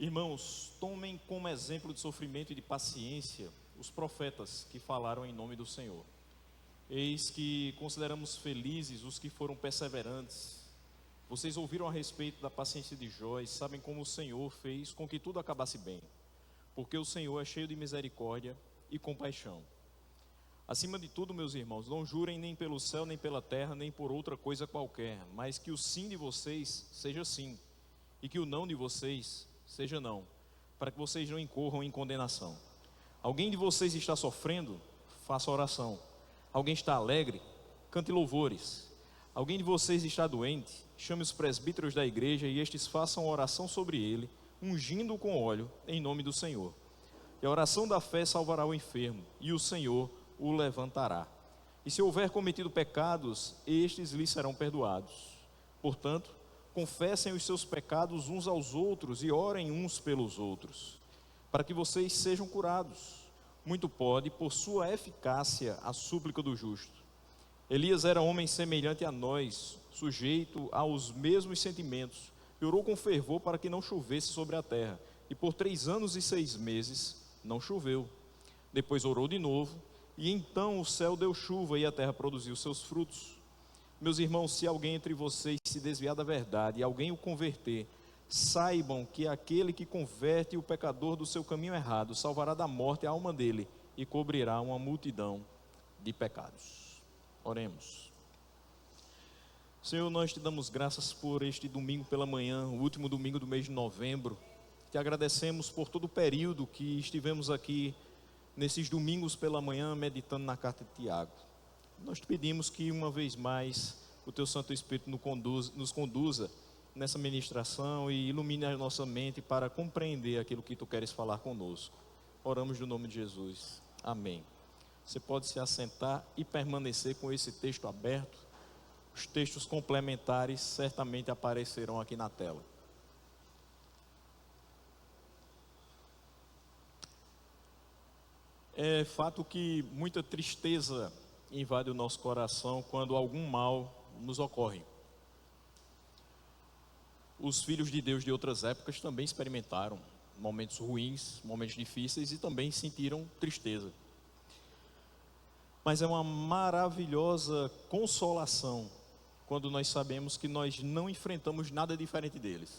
Irmãos, tomem como exemplo de sofrimento e de paciência os profetas que falaram em nome do Senhor. Eis que consideramos felizes os que foram perseverantes. Vocês ouviram a respeito da paciência de Jó e sabem como o Senhor fez com que tudo acabasse bem. Porque o Senhor é cheio de misericórdia e compaixão. Acima de tudo, meus irmãos, não jurem nem pelo céu, nem pela terra, nem por outra coisa qualquer, mas que o sim de vocês seja sim, e que o não de vocês seja não, para que vocês não incorram em condenação. Alguém de vocês está sofrendo? Faça oração. Alguém está alegre? Cante louvores. Alguém de vocês está doente? Chame os presbíteros da igreja e estes façam oração sobre ele, ungindo-o com óleo, em nome do Senhor. E a oração da fé salvará o enfermo, e o Senhor o levantará. E se houver cometido pecados, estes lhe serão perdoados. Portanto, confessem os seus pecados uns aos outros e orem uns pelos outros, para que vocês sejam curados. Muito pode, por sua eficácia, a súplica do justo. Elias era homem semelhante a nós, sujeito aos mesmos sentimentos, e orou com fervor para que não chovesse sobre a terra, e por 3 anos e 6 meses não choveu. Depois orou de novo, e então o céu deu chuva e a terra produziu seus frutos. Meus irmãos, se alguém entre vocês se desviar da verdade e alguém o converter, saibam que aquele que converte o pecador do seu caminho errado salvará da morte a alma dele e cobrirá uma multidão de pecados. Oremos. Senhor, nós te damos graças por este domingo pela manhã, o último domingo do mês de novembro. Te agradecemos por todo o período que estivemos aqui nesses domingos pela manhã meditando na carta de Tiago. Nós te pedimos que uma vez mais o teu Santo Espírito nos conduza nessa ministração e ilumine a nossa mente para compreender aquilo que tu queres falar conosco. Oramos no nome de Jesus. Amém. Você pode se assentar e permanecer com esse texto aberto. Os textos complementares certamente aparecerão aqui na tela. É fato que muita tristeza invade o nosso coração quando algum mal nos ocorre. Os filhos de Deus de outras épocas também experimentaram momentos ruins, momentos difíceis e também sentiram tristeza. Mas é uma maravilhosa consolação quando nós sabemos que nós não enfrentamos nada diferente deles.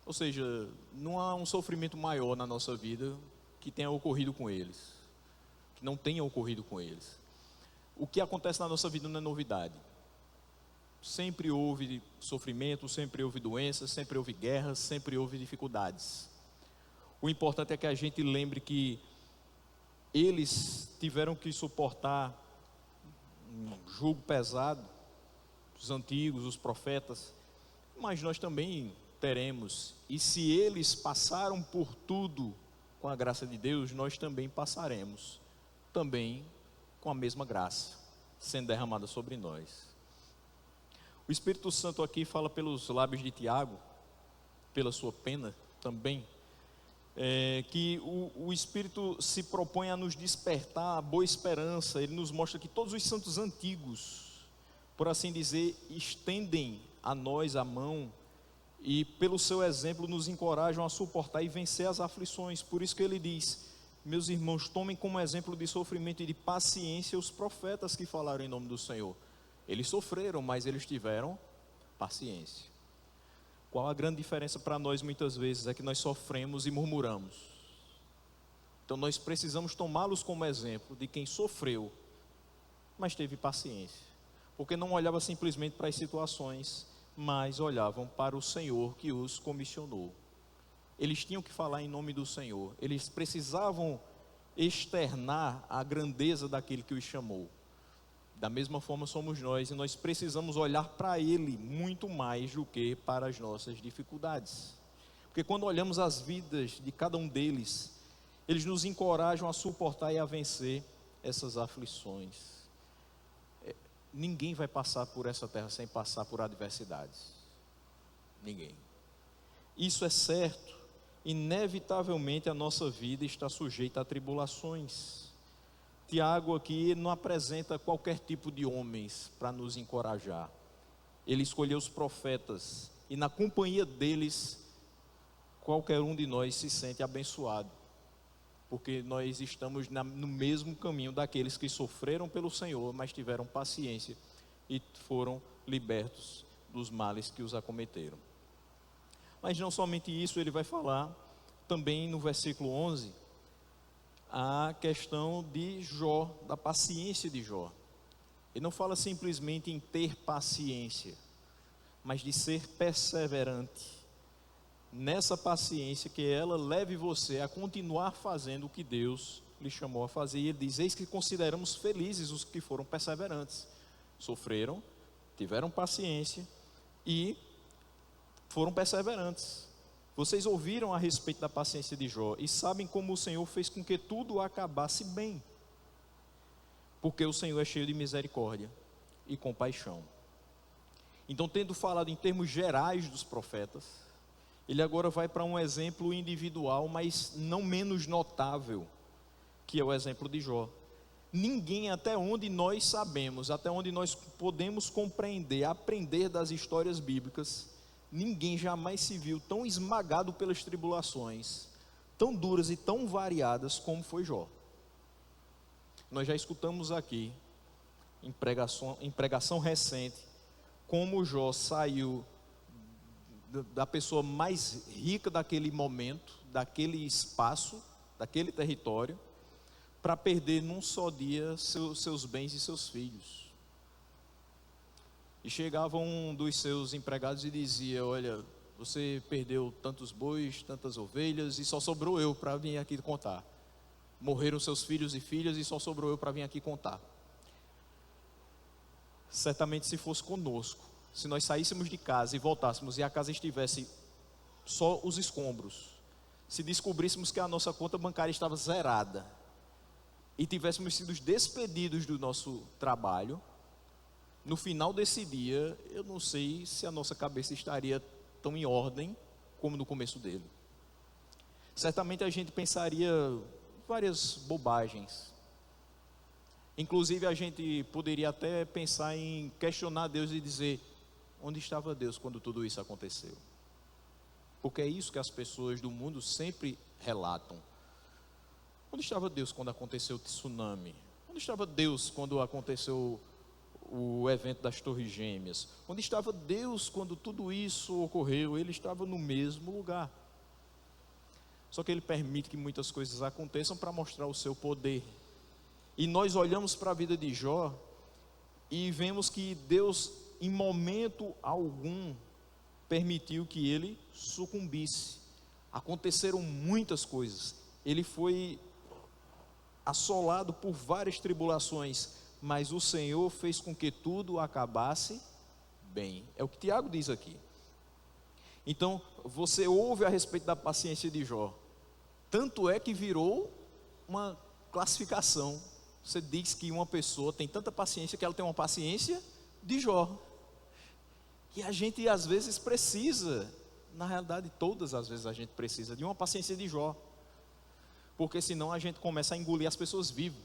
Ou seja, não há um sofrimento maior na nossa vida que tenha ocorrido com eles, que não tenha ocorrido com eles. O que acontece na nossa vida não é novidade. Sempre houve sofrimento, sempre houve doenças, sempre houve guerras, sempre houve dificuldades. O importante é que a gente lembre que eles tiveram que suportar um jugo pesado, os antigos, os profetas, mas nós também teremos. E se eles passaram por tudo com a graça de Deus, nós também passaremos, também com a mesma graça, sendo derramada sobre nós. O Espírito Santo aqui fala pelos lábios de Tiago, pela sua pena também, que o Espírito se propõe a nos despertar a boa esperança. Ele nos mostra que todos os santos antigos, por assim dizer, estendem a nós a mão e pelo seu exemplo nos encorajam a suportar e vencer as aflições. Por isso que ele diz: meus irmãos, tomem como exemplo de sofrimento e de paciência os profetas que falaram em nome do Senhor. Eles sofreram, mas eles tiveram paciência. Qual a grande diferença para nós muitas vezes? É que nós sofremos e murmuramos. Então nós precisamos tomá-los como exemplo de quem sofreu, mas teve paciência, porque não olhava simplesmente para as situações, mas olhavam para o Senhor que os comissionou. Eles tinham que falar em nome do Senhor, eles precisavam externar a grandeza daquele que os chamou. Da mesma forma somos nós, e nós precisamos olhar para Ele muito mais do que para as nossas dificuldades. Porque quando olhamos as vidas de cada um deles, eles nos encorajam a suportar e a vencer essas aflições. Ninguém vai passar por essa terra sem passar por adversidades. Ninguém. Isso é certo. Inevitavelmente a nossa vida está sujeita a tribulações. Tiago aqui não apresenta qualquer tipo de homens para nos encorajar. Ele escolheu os profetas e na companhia deles qualquer um de nós se sente abençoado, porque nós estamos no mesmo caminho daqueles que sofreram pelo Senhor, mas tiveram paciência e foram libertos dos males que os acometeram. Mas não somente isso, ele vai falar também no versículo 11, a questão de Jó, da paciência de Jó. Ele não fala simplesmente em ter paciência, mas de ser perseverante nessa paciência, que ela leve você a continuar fazendo o que Deus lhe chamou a fazer. E ele diz: eis que consideramos felizes os que foram perseverantes, sofreram, tiveram paciência e foram perseverantes. Vocês ouviram a respeito da paciência de Jó e sabem como o Senhor fez com que tudo acabasse bem, porque o Senhor é cheio de misericórdia e compaixão. Então, tendo falado em termos gerais dos profetas, ele agora vai para um exemplo individual, mas não menos notável, que é o exemplo de Jó. Ninguém, até onde nós sabemos, até onde nós podemos compreender, aprender das histórias bíblicas, ninguém jamais se viu tão esmagado pelas tribulações, tão duras e tão variadas como foi Jó. Nós já escutamos aqui, em pregação recente, como Jó saiu da pessoa mais rica daquele momento, daquele espaço, daquele território, para perder num só dia seus bens e seus filhos. E chegava um dos seus empregados e dizia: olha, você perdeu tantos bois, tantas ovelhas, e só sobrou eu para vir aqui contar. Morreram seus filhos e filhas e só sobrou eu para vir aqui contar. Certamente, se fosse conosco, se nós saíssemos de casa e voltássemos e a casa estivesse só os escombros, se descobríssemos que a nossa conta bancária estava zerada e tivéssemos sido despedidos do nosso trabalho, no final desse dia, eu não sei se a nossa cabeça estaria tão em ordem como no começo dele. Certamente a gente pensaria várias bobagens. Inclusive a gente poderia até pensar em questionar Deus e dizer: onde estava Deus quando tudo isso aconteceu? Porque é isso que as pessoas do mundo sempre relatam. Onde estava Deus quando aconteceu o tsunami? Onde estava Deus quando aconteceu o evento das Torres Gêmeas? Onde estava Deus quando tudo isso ocorreu? Ele estava no mesmo lugar. Só que Ele permite que muitas coisas aconteçam para mostrar o seu poder. E nós olhamos para a vida de Jó e vemos que Deus, em momento algum, permitiu que ele sucumbisse. Aconteceram muitas coisas. Ele foi assolado por várias tribulações, mas o Senhor fez com que tudo acabasse bem. É o que Tiago diz aqui. Então, você ouve a respeito da paciência de Jó. Tanto é que virou uma classificação. Você diz que uma pessoa tem tanta paciência que ela tem uma paciência de Jó. E a gente às vezes precisa, na realidade todas as vezes a gente precisa de uma paciência de Jó. Porque senão a gente começa a engolir as pessoas vivas.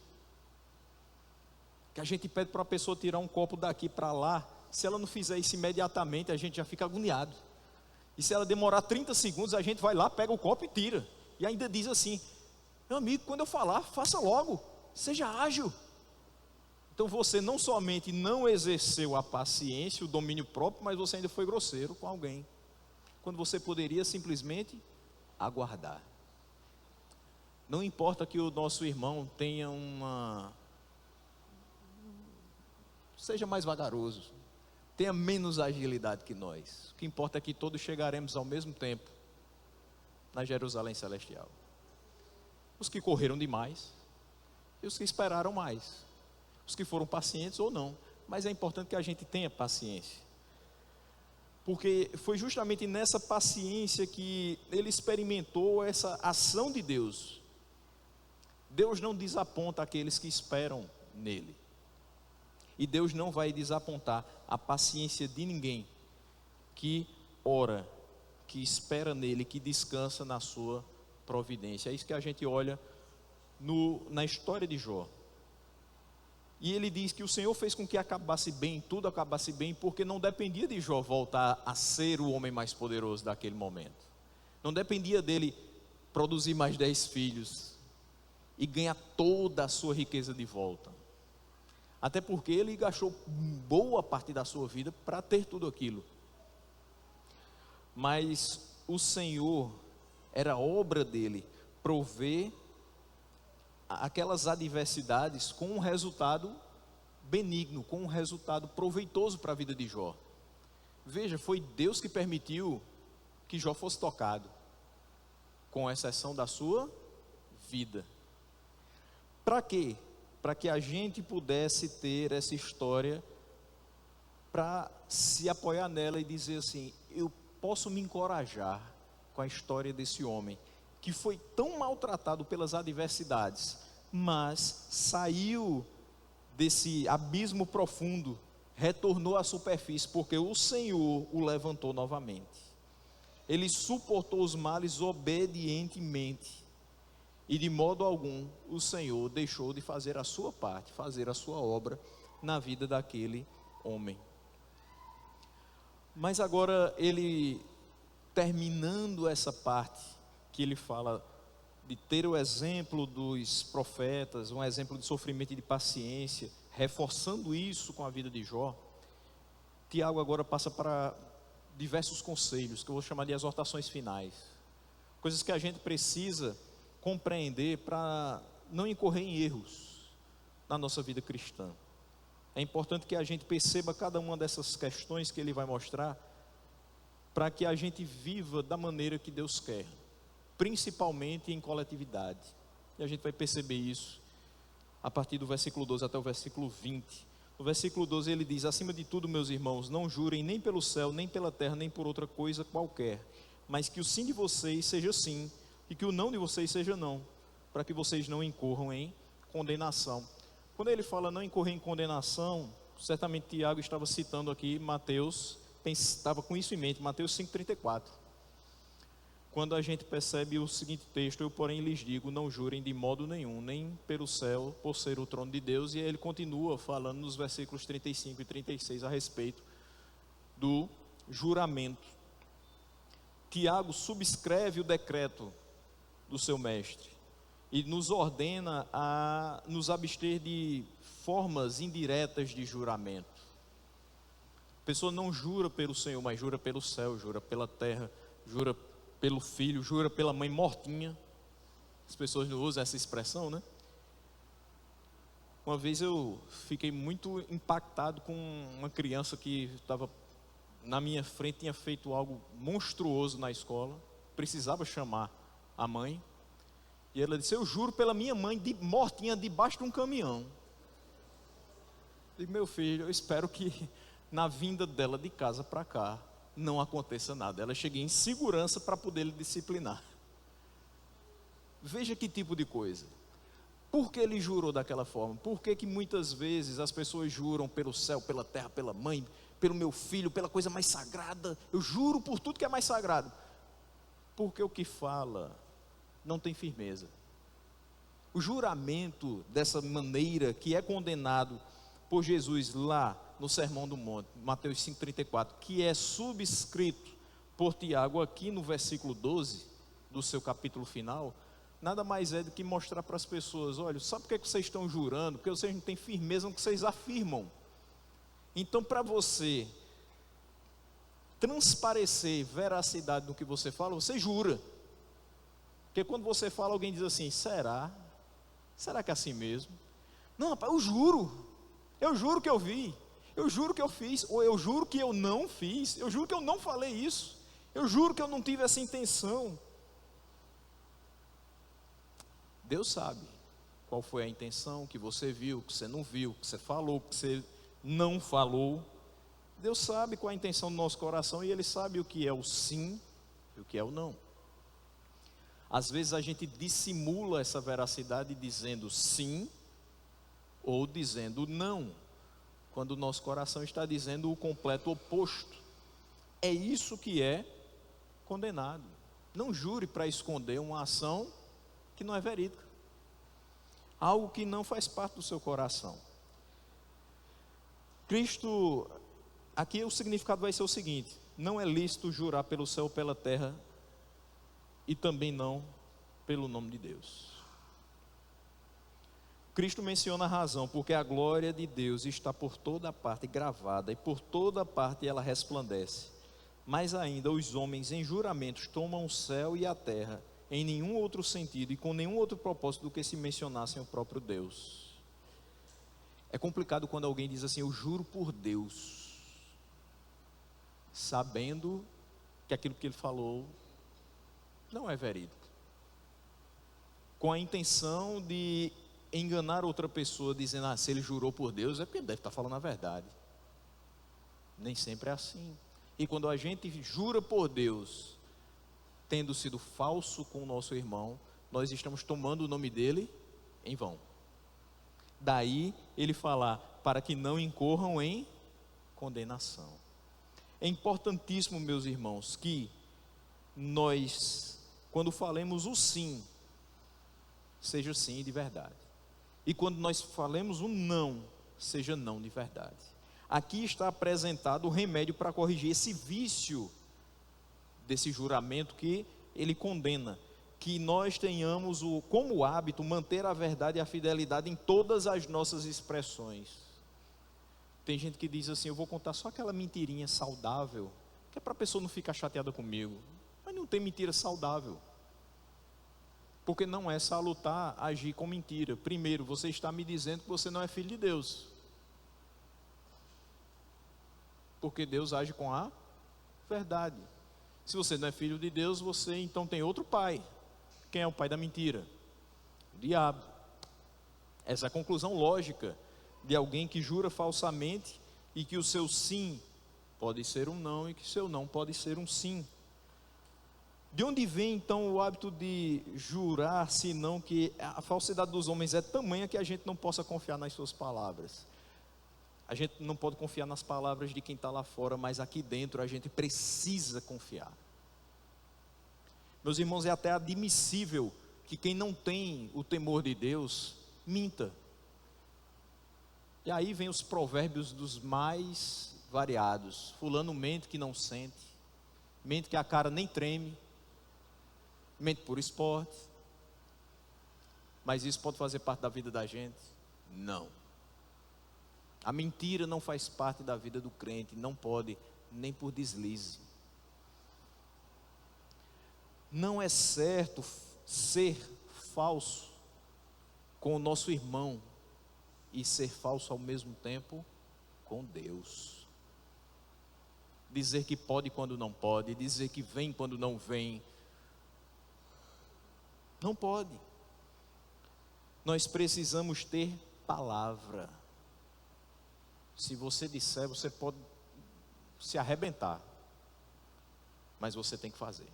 Que a gente pede para a pessoa tirar um copo daqui para lá, se ela não fizer isso imediatamente, a gente já fica agoniado. E se ela demorar 30 segundos, a gente vai lá, pega o copo e tira. E ainda diz assim: meu amigo, quando eu falar, faça logo, seja ágil. Então você não somente não exerceu a paciência, o domínio próprio, mas você ainda foi grosseiro com alguém, quando você poderia simplesmente aguardar. Não importa que o nosso irmão tenha seja mais vagaroso, tenha menos agilidade que nós. O que importa é que todos chegaremos ao mesmo tempo na Jerusalém Celestial. Os que correram demais e os que esperaram mais. Os que foram pacientes ou não. Mas é importante que a gente tenha paciência. Porque foi justamente nessa paciência que ele experimentou essa ação de Deus. Deus não desaponta aqueles que esperam nele. E Deus não vai desapontar a paciência de ninguém que ora, que espera nele, que descansa na sua providência. É isso que a gente olha na história de Jó. E ele diz que o Senhor fez com que acabasse bem, tudo acabasse bem, porque não dependia de Jó voltar a ser o homem mais poderoso daquele momento. Não dependia dele produzir mais 10 filhos e ganhar toda a sua riqueza de volta. Até porque ele gastou boa parte da sua vida para ter tudo aquilo. Mas o Senhor, era obra dele prover aquelas adversidades com um resultado benigno, com um resultado proveitoso para a vida de Jó. Veja, foi Deus que permitiu que Jó fosse tocado, com exceção da sua vida. Para quê? Para que a gente pudesse ter essa história, para se apoiar nela e dizer assim: eu posso me encorajar com a história desse homem, que foi tão maltratado pelas adversidades, mas saiu desse abismo profundo, retornou à superfície, porque o Senhor o levantou novamente. Ele suportou os males obedientemente, e de modo algum o Senhor deixou de fazer a sua parte, fazer a sua obra na vida daquele homem. Mas agora ele, terminando essa parte, que ele fala de ter o exemplo dos profetas, um exemplo de sofrimento e de paciência, reforçando isso com a vida de Jó, Tiago agora passa para diversos conselhos, que eu vou chamar de exortações finais, coisas que a gente precisa compreender para não incorrer em erros na nossa vida cristã. É importante que a gente perceba cada uma dessas questões que ele vai mostrar, para que a gente viva da maneira que Deus quer, principalmente em coletividade. E a gente vai perceber isso a partir do versículo 12 até o versículo 20. No versículo 12 ele diz: acima de tudo, meus irmãos, não jurem nem pelo céu, nem pela terra, nem por outra coisa qualquer, mas que o sim de vocês seja sim, e que o não de vocês seja não, para que vocês não incorram em condenação. Quando ele fala não incorrer em condenação, certamente Tiago estava citando aqui Mateus, estava com isso em mente, Mateus 5,34. Quando a gente percebe o seguinte texto: eu porém lhes digo, não jurem de modo nenhum, nem pelo céu, por ser o trono de Deus. E aí ele continua falando nos versículos 35 e 36 a respeito do juramento. Tiago subscreve o decreto do seu mestre e nos ordena a nos abster de formas indiretas de juramento. A pessoa não jura pelo Senhor, mas jura pelo céu, jura pela terra, jura pelo filho, jura pela mãe mortinha. As pessoas não usam essa expressão, né? Uma vez eu fiquei muito impactado com uma criança que estava na minha frente, tinha feito algo monstruoso na escola, precisava chamar a mãe, e ela disse: eu juro pela minha mãe mortinha debaixo de um caminhão. Eu digo: meu filho, eu espero que na vinda dela de casa para cá não aconteça nada, ela chegue em segurança para poder lhe disciplinar. Veja que tipo de coisa. Por que ele jurou daquela forma? Por que muitas vezes as pessoas juram pelo céu, pela terra, pela mãe, pelo meu filho, pela coisa mais sagrada? Eu juro por tudo que é mais sagrado. Porque o que fala não tem firmeza. O juramento dessa maneira, que é condenado por Jesus lá no Sermão do Monte, Mateus 5,34, que é subscrito por Tiago aqui no versículo 12 do seu capítulo final, nada mais é do que mostrar para as pessoas: olha, sabe por que vocês estão jurando? Porque vocês não têm firmeza no que vocês afirmam. Então, para você transparecer veracidade no que você fala, você jura. Porque quando você fala, alguém diz assim: será? Será que é assim mesmo? Não, rapaz, eu juro que eu vi, eu juro que eu fiz, ou eu juro que eu não fiz, eu juro que eu não falei isso, eu juro que eu não tive essa intenção. Deus sabe qual foi a intenção, que você viu, que você não viu, que você falou, que você não falou. Deus sabe qual é a intenção do nosso coração, e Ele sabe o que é o sim e o que é o não. Às vezes a gente dissimula essa veracidade dizendo sim ou dizendo não, quando o nosso coração está dizendo o completo oposto. É isso que é condenado. Não jure para esconder uma ação que não é verídica, algo que não faz parte do seu coração. Cristo, aqui o significado vai ser o seguinte: não é lícito jurar pelo céu ou pela terra e também não pelo nome de Deus. Cristo menciona a razão, porque a glória de Deus está por toda parte gravada, e por toda parte ela resplandece. Mais ainda, os homens em juramentos tomam o céu e a terra, em nenhum outro sentido e com nenhum outro propósito do que se mencionassem o próprio Deus. É complicado quando alguém diz assim: eu juro por Deus, sabendo que aquilo que ele falou não é verídico, com a intenção de enganar outra pessoa, dizendo: se ele jurou por Deus é porque ele deve estar falando a verdade. Nem sempre é assim. E quando a gente jura por Deus, tendo sido falso com o nosso irmão, nós estamos tomando o nome dele em vão. Daí ele falar: para que não incorram em condenação. É importantíssimo, meus irmãos, que nós, quando falemos o sim, seja sim de verdade. E quando nós falemos o não, seja não de verdade. Aqui está apresentado o remédio para corrigir esse vício desse juramento que ele condena. Que nós tenhamos como hábito manter a verdade e a fidelidade em todas as nossas expressões. Tem gente que diz assim: eu vou contar só aquela mentirinha saudável, que é para a pessoa não ficar chateada comigo. Mas não tem mentira saudável. Porque não é salutar agir com mentira. Primeiro, você está me dizendo que você não é filho de Deus. Porque Deus age com a verdade. Se você não é filho de Deus, você então tem outro pai. Quem é o pai da mentira? O diabo. Essa é a conclusão lógica de alguém que jura falsamente e que o seu sim pode ser um não e que o seu não pode ser um sim. De onde vem então o hábito de jurar, senão que a falsidade dos homens é tamanha que a gente não possa confiar nas suas palavras? A gente não pode confiar nas palavras de quem está lá fora, mas aqui dentro a gente precisa confiar. Meus irmãos, é até admissível que quem não tem o temor de Deus minta. E aí vem os provérbios dos mais variados. Fulano mente que não sente, mente que a cara nem treme, mente por esporte. Mas isso pode fazer parte da vida da gente? Não. A mentira não faz parte da vida do crente, não pode, nem por deslize. Não é certo ser falso com o nosso irmão e ser falso ao mesmo tempo com Deus. Dizer que pode quando não pode, dizer que vem quando não vem. Não pode. Nós precisamos ter palavra. Se você disser, você pode se arrebentar, mas você tem que fazer.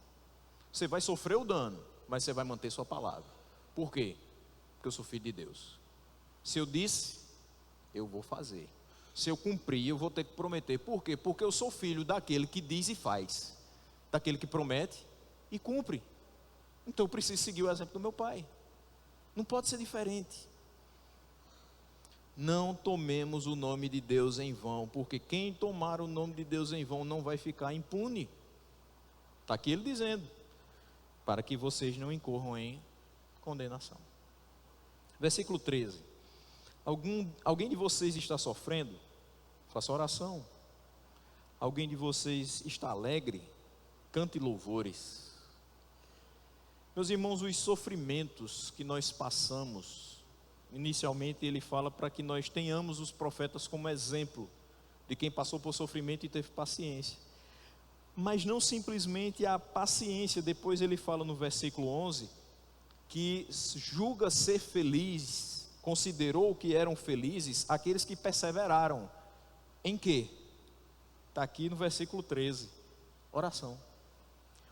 Você vai sofrer o dano, mas você vai manter sua palavra. Por quê? Porque eu sou filho de Deus. Se eu disse, eu vou fazer. Se eu cumprir, eu vou ter que prometer. Por quê? Porque eu sou filho daquele que diz e faz, daquele que promete e cumpre. Então eu preciso seguir o exemplo do meu pai. Não pode ser diferente. Não tomemos o nome de Deus em vão, porque quem tomar o nome de Deus em vão não vai ficar impune. Está aqui ele dizendo: para que vocês não incorram em condenação. Versículo 13. Alguém de vocês está sofrendo? Faça oração. Alguém de vocês está alegre? Cante louvores. Meus irmãos, os sofrimentos que nós passamos, inicialmente ele fala para que nós tenhamos os profetas como exemplo de quem passou por sofrimento e teve paciência. Mas não simplesmente a paciência. Depois ele fala no versículo 11 que julga ser feliz, considerou que eram felizes aqueles que perseveraram. Em quê? Está aqui no versículo 13, oração.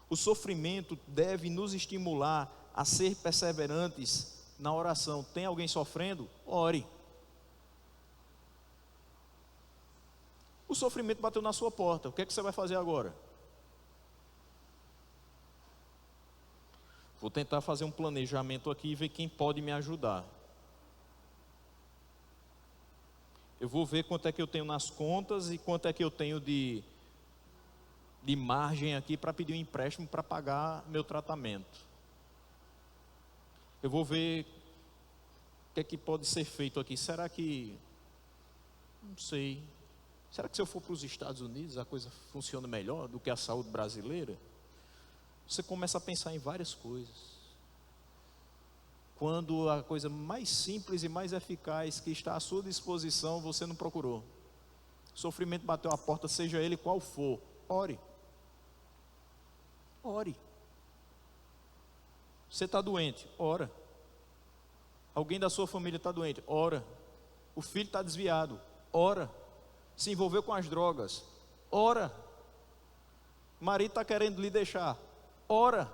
O sofrimento deve nos estimular a ser perseverantes na oração. Tem alguém sofrendo? Ore. O sofrimento bateu na sua porta, o que é que você vai fazer agora? Vou tentar fazer um planejamento aqui e ver quem pode me ajudar. Eu vou ver quanto é que eu tenho nas contas e quanto é que eu tenho de de margem aqui para pedir um empréstimo para pagar meu tratamento. Eu vou ver o que é que pode ser feito aqui. Será que, não sei, será que se eu for para os Estados Unidos a coisa funciona melhor do que a saúde brasileira? Você começa a pensar em várias coisas. Quando a coisa mais simples e mais eficaz que está à sua disposição, você não procurou. O sofrimento bateu a porta, seja ele qual for. Ore. Ore. Você está doente? Ora. Alguém da sua família está doente? Ora. O filho está desviado? Ora. Se envolveu com as drogas? Ora. O marido está querendo lhe deixar? Ora.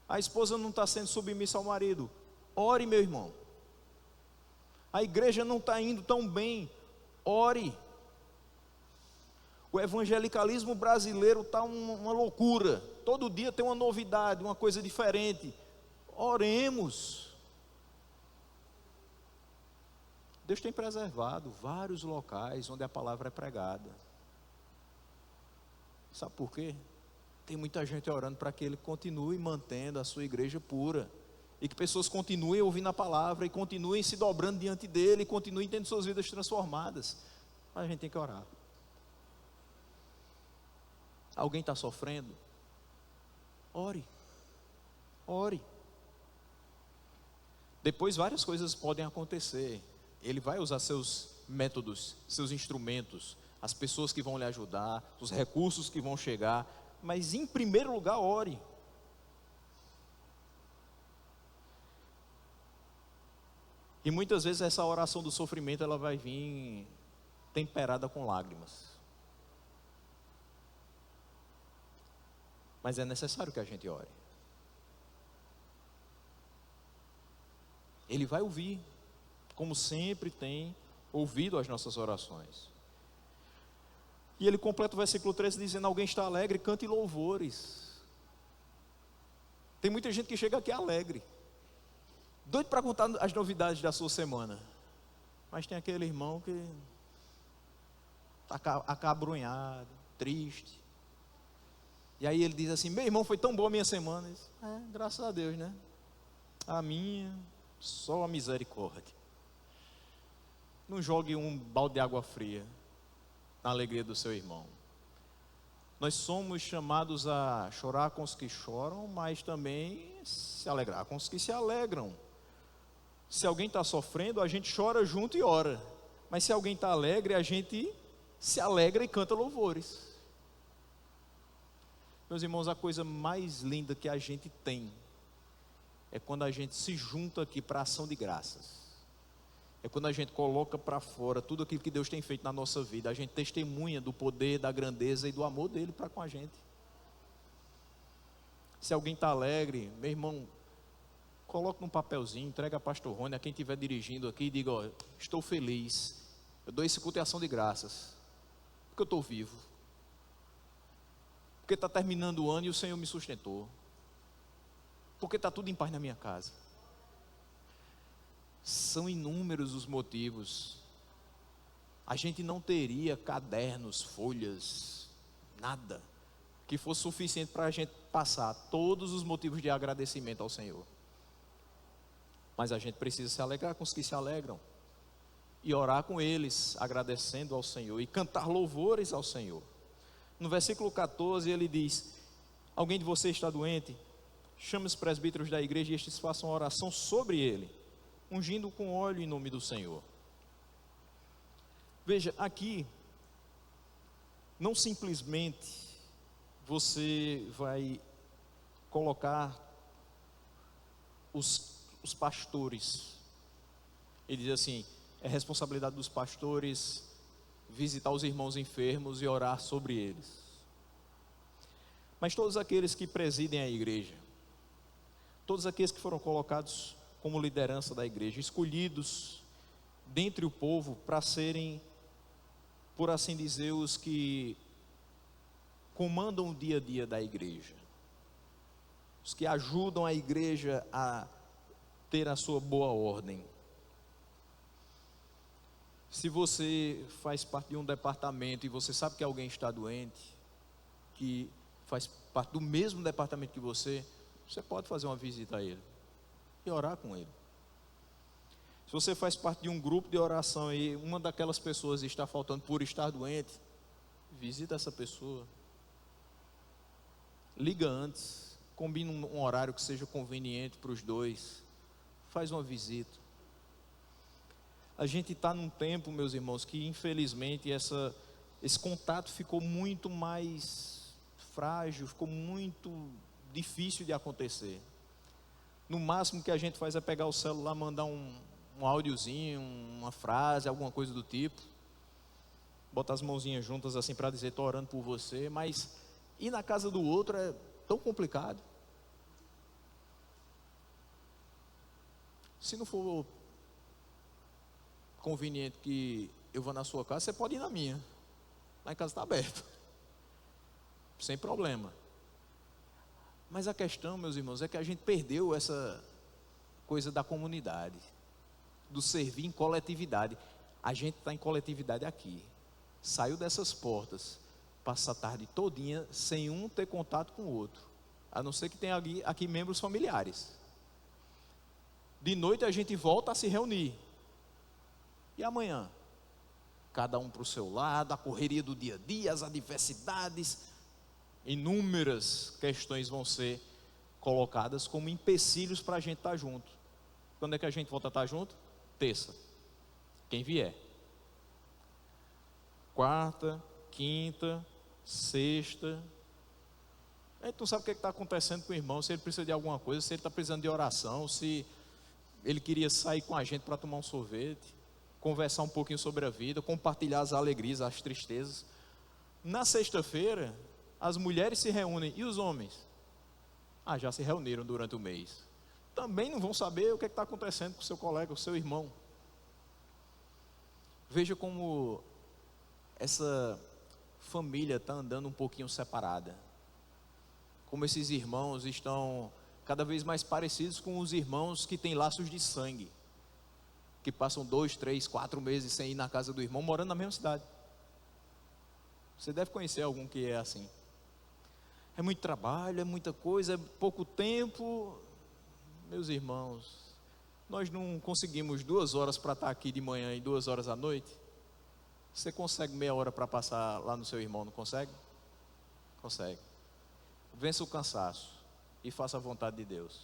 A esposa não está sendo submissa ao marido? Ore, meu irmão. A igreja não está indo tão bem? Ore. O evangelicalismo brasileiro está uma loucura. Todo dia tem uma novidade, uma coisa diferente. Oremos. Deus tem preservado vários locais onde a palavra é pregada. Sabe por quê? Tem muita gente orando para que Ele continue mantendo a sua igreja pura. E que pessoas continuem ouvindo a palavra e continuem se dobrando diante dEle e continuem tendo suas vidas transformadas. Mas a gente tem que orar. Alguém está sofrendo? Ore. Ore. Depois várias coisas podem acontecer. Ele vai usar seus métodos, seus instrumentos, as pessoas que vão lhe ajudar, os recursos que vão chegar. Mas em primeiro lugar, ore. E muitas vezes essa oração do sofrimento, ela vai vir temperada com lágrimas. Mas é necessário que a gente ore. Ele vai ouvir, como sempre tem ouvido as nossas orações. E ele completa o versículo 13 dizendo: alguém está alegre, cante louvores. Tem muita gente que chega aqui alegre, doido para contar as novidades da sua semana. Mas tem aquele irmão que está acabrunhado, triste. E aí ele diz assim: meu irmão, foi tão boa a minha semana. Diz, graças a Deus, né? A minha, só a misericórdia. Não jogue um balde de água fria na alegria do seu irmão. Nós somos chamados a chorar com os que choram, mas também se alegrar com os que se alegram. Se alguém está sofrendo, a gente chora junto e ora. Mas se alguém está alegre, a gente se alegra e canta louvores. Meus irmãos, a coisa mais linda que a gente tem é quando a gente se junta aqui para ação de graças. É quando a gente coloca para fora tudo aquilo que Deus tem feito na nossa vida. A gente testemunha do poder, da grandeza e do amor dele para com a gente. Se alguém está alegre, meu irmão, coloque num papelzinho, entrega a pastor Rony, a quem estiver dirigindo aqui, e diga: ó, estou feliz, eu dou esse culto de ação de graças, porque eu estou vivo, porque está terminando o ano e o Senhor me sustentou, porque está tudo em paz na minha casa. São inúmeros os motivos. A gente não teria cadernos, folhas, nada que fosse suficiente para a gente passar todos os motivos de agradecimento ao Senhor. Mas a gente precisa se alegrar com os que se alegram e orar com eles, agradecendo ao Senhor e cantar louvores ao Senhor. No versículo 14 ele diz: alguém de vocês está doente? Chame os presbíteros da igreja e estes façam oração sobre ele, ungindo com óleo em nome do Senhor. Veja, aqui não simplesmente você vai colocar os pastores. Ele diz assim: é responsabilidade dos pastores visitar os irmãos enfermos e orar sobre eles. Mas todos aqueles que presidem a igreja, todos aqueles que foram colocados como liderança da igreja, escolhidos dentre o povo para serem, por assim dizer, os que comandam o dia a dia da igreja, os que ajudam a igreja a ter a sua boa ordem. Se você faz parte de um departamento e você sabe que alguém está doente, que faz parte do mesmo departamento que você pode fazer uma visita a ele e orar com ele. Se você faz parte de um grupo de oração e uma daquelas pessoas está faltando por estar doente, visita essa pessoa. Liga antes, combina um horário que seja conveniente para os dois, faz uma visita. A gente está num tempo, meus irmãos, que infelizmente esse contato ficou muito mais frágil, ficou muito difícil de acontecer. No máximo que a gente faz é pegar o celular, mandar um áudiozinho, uma frase, alguma coisa do tipo, botar as mãozinhas juntas assim para dizer, estou orando por você, mas ir na casa do outro é tão complicado. Se não for conveniente que eu vá na sua casa, você pode ir na minha. Lá em casa está aberto, sem problema. Mas a questão, meus irmãos, é que a gente perdeu essa coisa da comunidade, do servir em coletividade. A gente está em coletividade aqui, saiu dessas portas, passa a tarde todinha sem um ter contato com o outro, a não ser que tenha aqui membros familiares. De noite a gente volta a se reunir. E amanhã? Cada um para o seu lado, a correria do dia a dia, as adversidades, inúmeras questões vão ser colocadas como empecilhos para a gente estar junto. Quando é que a gente volta a estar junto? Terça. Quem vier. Quarta, quinta, sexta. A gente não sabe o que está acontecendo com o irmão, se ele precisa de alguma coisa, se ele está precisando de oração, se ele queria sair com a gente para tomar um sorvete, conversar um pouquinho sobre a vida, compartilhar as alegrias, as tristezas. Na sexta-feira, as mulheres se reúnem, e os homens? Já se reuniram durante o mês. Também não vão saber o que está acontecendo com o seu colega, o seu irmão. Veja como essa família está andando um pouquinho separada. Como esses irmãos estão cada vez mais parecidos com os irmãos que têm laços de sangue, que passam 2, 3, 4 meses sem ir na casa do irmão, morando na mesma cidade. Você deve conhecer algum que é assim. É muito trabalho, é muita coisa, é pouco tempo. Meus irmãos, nós não conseguimos 2 horas para estar aqui de manhã e 2 horas à noite? Você consegue meia hora para passar lá no seu irmão, não consegue? Consegue. Vença o cansaço e faça a vontade de Deus.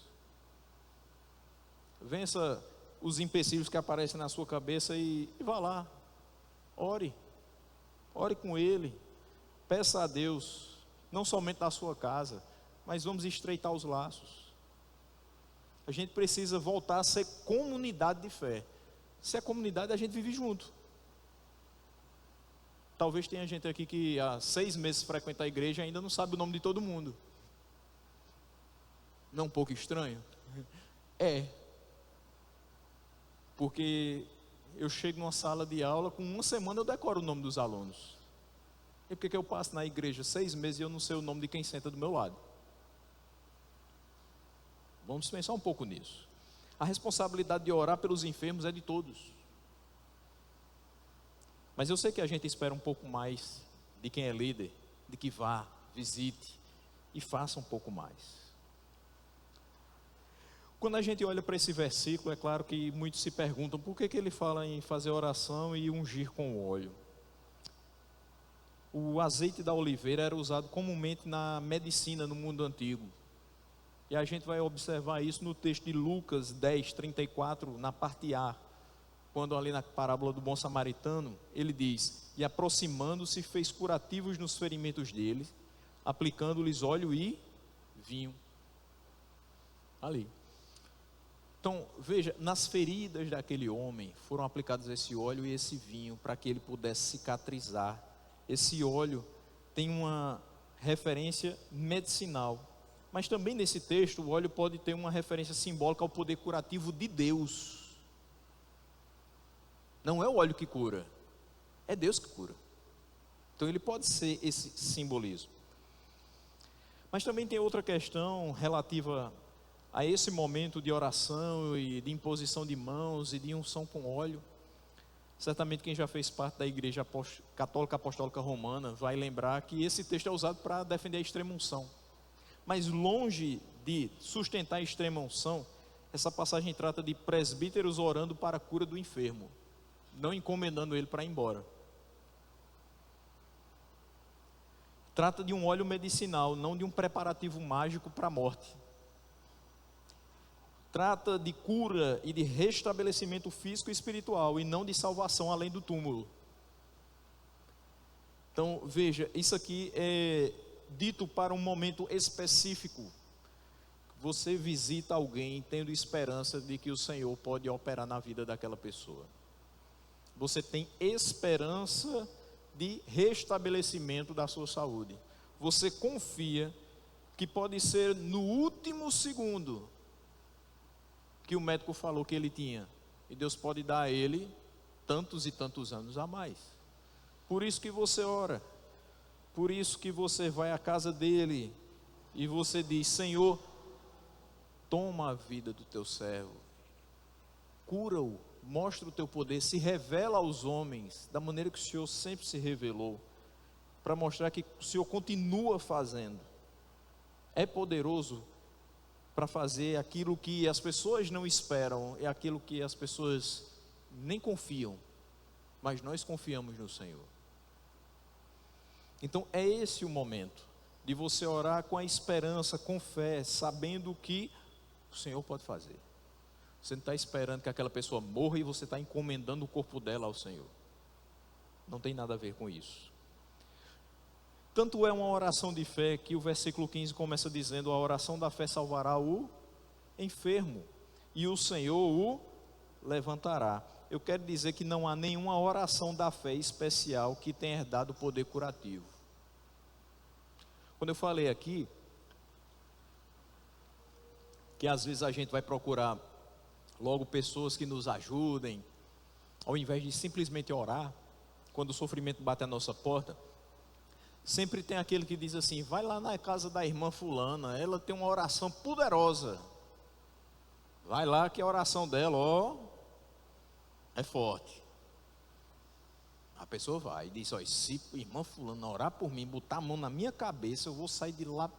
Vença os empecilhos que aparecem na sua cabeça e vá lá. Ore com Ele. Peça a Deus, não somente da sua casa, mas vamos estreitar os laços. A gente precisa voltar a ser comunidade de fé. Se é comunidade, a gente vive junto. Talvez tenha gente aqui que há 6 meses frequenta a igreja e ainda não sabe o nome de todo mundo. Não é um pouco estranho? É. Porque eu chego numa sala de aula, com 1 semana eu decoro o nome dos alunos. E por que eu passo na igreja 6 meses e eu não sei o nome de quem senta do meu lado? Vamos pensar um pouco nisso. A responsabilidade de orar pelos enfermos é de todos. Mas eu sei que a gente espera um pouco mais de quem é líder, de que vá, visite e faça um pouco mais. Quando a gente olha para esse versículo, é claro que muitos se perguntam por que ele fala em fazer oração e ungir com óleo. O azeite da oliveira era usado comumente na medicina no mundo antigo. E a gente vai observar isso no texto de Lucas 10, 34, na parte A. Quando ali na parábola do bom samaritano, ele diz: e aproximando-se fez curativos nos ferimentos dele, aplicando-lhes óleo e vinho. Ali. Então, veja, nas feridas daquele homem foram aplicados esse óleo e esse vinho para que ele pudesse cicatrizar. Esse óleo tem uma referência medicinal, mas também nesse texto o óleo pode ter uma referência simbólica ao poder curativo de Deus. Não é o óleo que cura, é Deus que cura. Então ele pode ser esse simbolismo. Mas também tem outra questão relativa a esse momento de oração e de imposição de mãos e de unção com óleo. Certamente quem já fez parte da Igreja Católica Apostólica Romana vai lembrar que esse texto é usado para defender a extrema-unção. Mas longe de sustentar a extrema-unção, essa passagem trata de presbíteros orando para a cura do enfermo, não encomendando ele para ir embora. Trata de um óleo medicinal, não de um preparativo mágico para a morte. Trata de cura e de restabelecimento físico e espiritual, e não de salvação além do túmulo. Então, veja, isso aqui é dito para um momento específico. Você visita alguém tendo esperança de que o Senhor pode operar na vida daquela pessoa. Você tem esperança de restabelecimento da sua saúde. Você confia que pode ser no último segundo que o médico falou que ele tinha, e Deus pode dar a ele tantos e tantos anos a mais. Por isso que você ora, por isso que você vai à casa dele e você diz: Senhor, toma a vida do teu servo, cura-o, mostra o teu poder, se revela aos homens da maneira que o Senhor sempre se revelou, para mostrar que o Senhor continua fazendo, é poderoso para fazer aquilo que as pessoas não esperam, é aquilo que as pessoas nem confiam, mas nós confiamos no Senhor. Então é esse o momento de você orar com a esperança, com fé, sabendo que o Senhor pode fazer. Você não está esperando que aquela pessoa morra e você está encomendando o corpo dela ao Senhor. Não tem nada a ver com isso. Tanto é uma oração de fé que o versículo 15 começa dizendo: a oração da fé salvará o enfermo e o Senhor o levantará. Eu quero dizer que não há nenhuma oração da fé especial que tenha herdado poder curativo. Quando eu falei aqui que às vezes a gente vai procurar logo pessoas que nos ajudem, ao invés de simplesmente orar, quando o sofrimento bate à nossa porta, sempre tem aquele que diz assim: vai lá na casa da irmã fulana, ela tem uma oração poderosa, vai lá que a oração dela, é forte. A pessoa vai e diz: se irmã fulana orar por mim, botar a mão na minha cabeça, eu vou sair de lá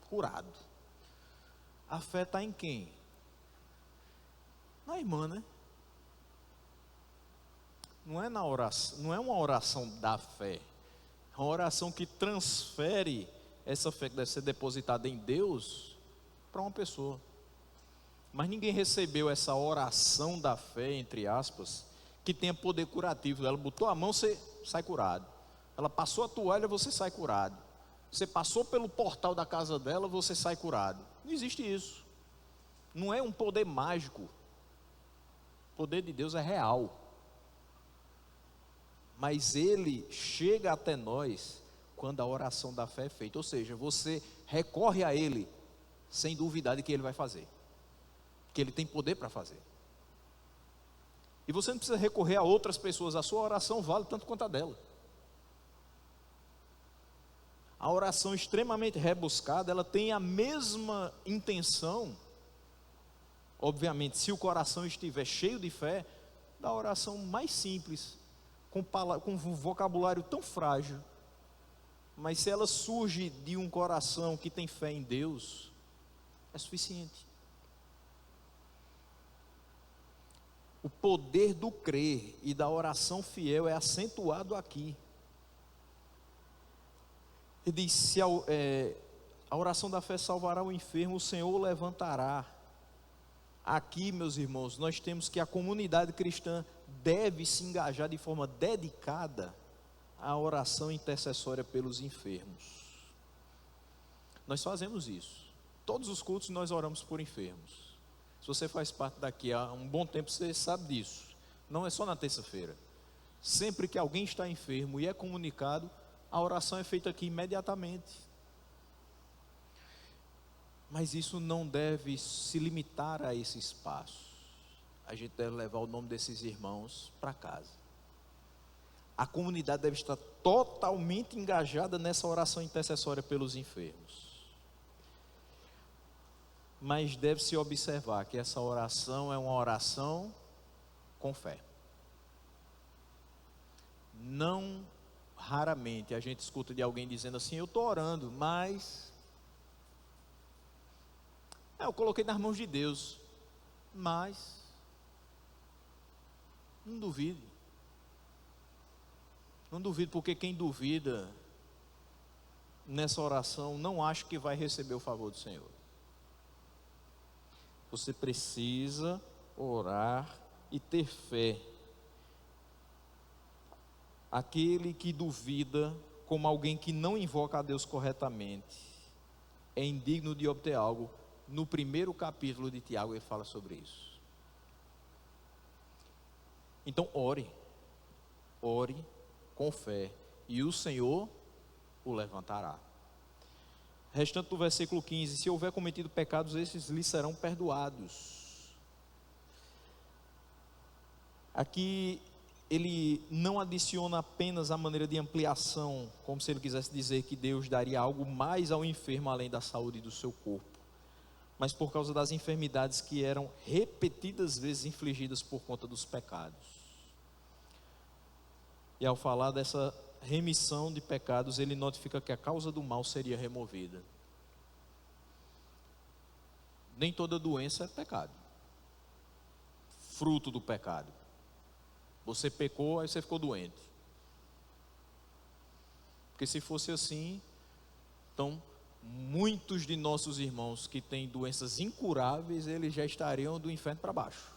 curado. A fé está em quem? Na irmã, né? Não é na oração, não é uma oração da fé. É uma oração que transfere essa fé que deve ser depositada em Deus para uma pessoa. Mas ninguém recebeu essa oração da fé, entre aspas, que tenha poder curativo. Ela botou a mão, você sai curado. Ela passou a toalha, você sai curado. Você passou pelo portal da casa dela, você sai curado. Não existe isso. Não é um poder mágico. O poder de Deus é real. Mas ele chega até nós quando a oração da fé é feita. Ou seja, você recorre a ele sem duvidar de que ele vai fazer, que ele tem poder para fazer. E você não precisa recorrer a outras pessoas. A sua oração vale tanto quanto a dela. A oração extremamente rebuscada, ela tem a mesma intenção, obviamente, se o coração estiver cheio de fé, da oração mais simples, com um vocabulário tão frágil. Mas se ela surge de um coração que tem fé em Deus, é suficiente. O poder do crer e da oração fiel é acentuado aqui. Ele diz: se a oração da fé salvará o enfermo, o Senhor o levantará. Aqui, meus irmãos, nós temos que a comunidade cristã deve se engajar de forma dedicada à oração intercessória pelos enfermos. Nós fazemos isso. Todos os cultos nós oramos por enfermos. Se você faz parte daqui há um bom tempo, você sabe disso. Não é só na terça-feira. Sempre que alguém está enfermo e é comunicado, a oração é feita aqui imediatamente. Mas isso não deve se limitar a esse espaço. A gente deve levar o nome desses irmãos para casa. A comunidade deve estar totalmente engajada nessa oração intercessória pelos enfermos. Mas deve-se observar que essa oração é uma oração com fé. Não raramente a gente escuta de alguém dizendo assim: eu estou orando, mas eu coloquei nas mãos de Deus, mas não duvide. Não duvide, porque quem duvida nessa oração não acha que vai receber o favor do Senhor. Você precisa orar e ter fé. Aquele que duvida, como alguém que não invoca a Deus corretamente, é indigno de obter algo. No primeiro capítulo de Tiago ele fala sobre isso. Então ore com fé, e o Senhor o levantará. Restante do versículo 15: se houver cometido pecados, esses lhe serão perdoados. Aqui ele não adiciona apenas a maneira de ampliação, como se ele quisesse dizer que Deus daria algo mais ao enfermo além da saúde do seu corpo, mas por causa das enfermidades que eram repetidas vezes infligidas por conta dos pecados. E ao falar dessa remissão de pecados, ele notifica que a causa do mal seria removida. Nem toda doença é pecado, fruto do pecado. Você pecou, aí você ficou doente. Porque se fosse assim, então muitos de nossos irmãos que têm doenças incuráveis, eles já estariam do inferno para baixo,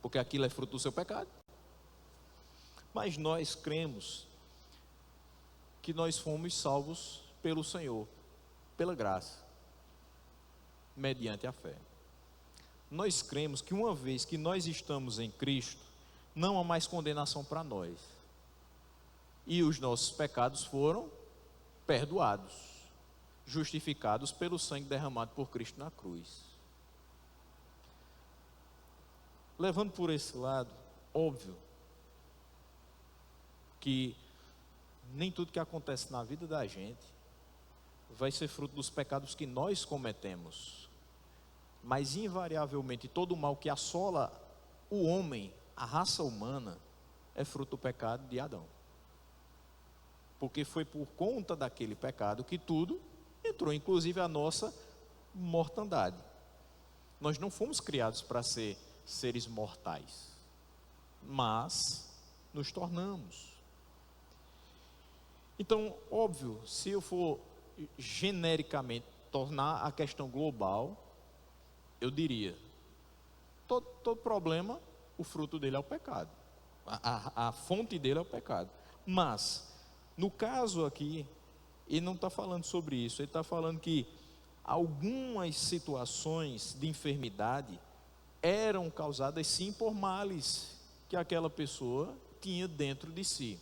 porque aquilo é fruto do seu pecado. Mas nós cremos que nós fomos salvos pelo Senhor, pela graça, mediante a fé. Nós cremos que uma vez que nós estamos em Cristo, não há mais condenação para nós, e os nossos pecados foram perdoados, justificados pelo sangue derramado por Cristo na cruz. Levando por esse lado, óbvio que nem tudo que acontece na vida da gente vai ser fruto dos pecados que nós cometemos, mas invariavelmente todo o mal que assola o homem, a raça humana, é fruto do pecado de Adão, porque foi por conta daquele pecado que tudo entrou, inclusive a nossa mortandade. Nós não fomos criados para ser seres mortais, mas nos tornamos. Então, óbvio, se eu for genericamente tornar a questão global, eu diria: todo problema, o fruto dele é o pecado, a fonte dele é o pecado. Mas, no caso aqui, ele não está falando sobre isso, ele está falando que algumas situações de enfermidade eram causadas sim por males que aquela pessoa tinha dentro de si.